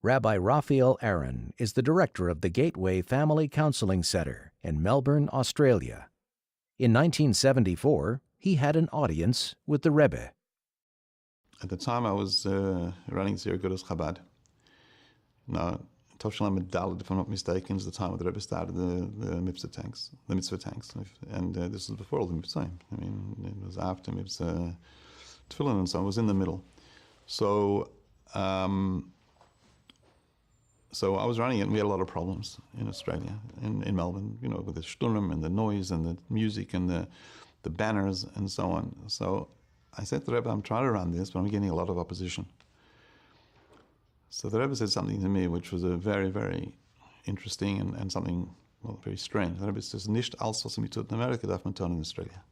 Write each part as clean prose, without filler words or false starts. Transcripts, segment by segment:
Rabbi Raphael Aron is the director of the Gateway Family Counseling Center in Melbourne, Australia. In 1974, he had an audience with the Rebbe. At the time, I was running Zir Gudas Chabad. Now, Toshalam Dalit, if I'm not mistaken, is the time when the Rebbe started the mitzvah tanks, and this was before all the mitzvah. I mean, it was after mitzvah tefillin and so on. It was in the middle. So I was running it, and we had a lot of problems in Australia, in Melbourne, you know, with the shtulm and the noise and the music and the banners and so on. So I said to the Rebbe, I'm trying to run this, but I'm getting a lot of opposition. So the Rebbe said something to me which was a very, very interesting and something, well, very strange. The Rebbe says, "Nicht alles, was man tut in America, darf man tun in Australia."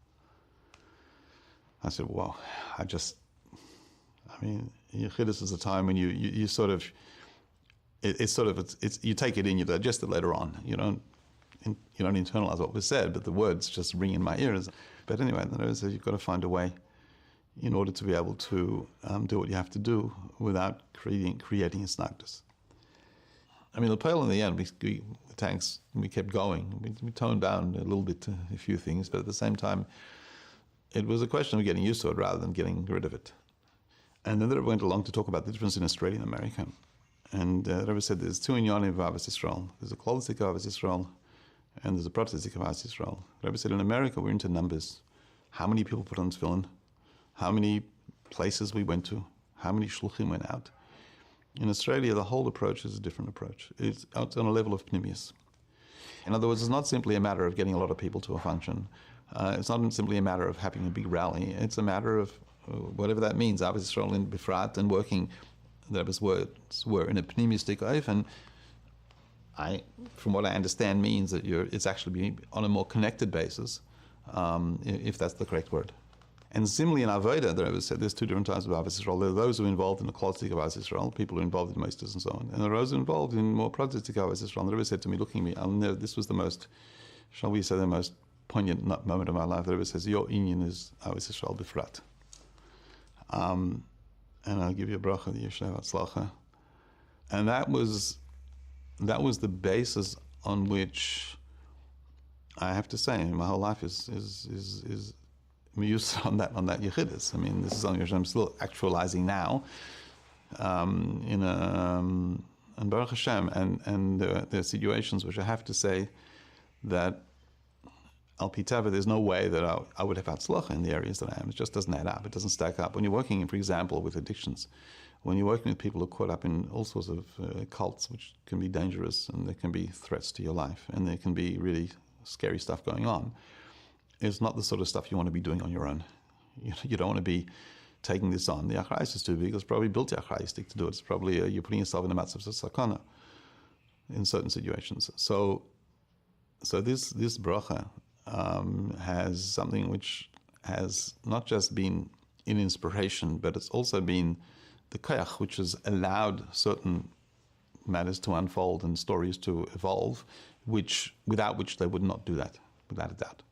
I said, "Wow, Yichidus is a time when you sort of, you take it in, you digest it later on. You don't internalize what was said, but the words just ring in my ears." But anyway, the Rebbe says you've got to find a way in order to be able to do what you have to do without creating a snagdus. I mean, the pale in the end, the tanks, we kept going. We toned down a little bit a few things, but at the same time, it was a question of getting used to it rather than getting rid of it. And then the Rebbe went along to talk about the difference in Australia and America. And the Rebbe said there's two inyanim of Ahavas Yisrael. There's a Klalistic Ahavas Yisrael, and there's a Protestantic Ahavas Yisrael. The Rebbe said in America, we're into numbers. How many people put on tefillin? How many places we went to, how many shluchim went out. In Australia, the whole approach is a different approach. It's on a level of pnimius. In other words, it's not simply a matter of getting a lot of people to a function. It's not simply a matter of having a big rally. It's a matter of whatever that means. Ahavas Yisrael in Bifrat and working, the Rebbe's words were in a pnimiustic oif, and from what I understand, means that it's actually on a more connected basis, if that's the correct word. And similarly in Avodah, the Rebbe said there's two different types of Ahavas Yisrael. There are those who are involved in the Klalistic Ahavas Yisrael, people who are involved in Meisters and so on. And there are those who are involved in more Protestantic Ahavas Yisrael. And the Rebbe said to me, looking at me, this was the most, shall we say, the most poignant moment of my life. The Rebbe says, your inyan is Ahavas Yisrael Bifrat. And I'll give you a bracha, the Yeshav Hatzlacha. And that was the basis on which I have to say, my whole life is used on that Yechidus. I mean, this is something which I'm still actualizing now. And Baruch Hashem, and there are situations which I have to say that Al Pitava, there's no way that I would have Hatzlacha in the areas that I am. It just doesn't add up. It doesn't stack up. When you're working, for example, with addictions, when you're working with people who are caught up in all sorts of cults, which can be dangerous, and there can be threats to your life, and there can be really scary stuff going on, it's not the sort of stuff you want to be doing on your own. You don't want to be taking this on. The achrayus is too big. It's probably built achrayistic to do it. It's probably you're putting yourself in a matzav sakana in certain situations. So this bracha has something which has not just been in inspiration, but it's also been the koyach which has allowed certain matters to unfold and stories to evolve, without which they would not do that, without a doubt.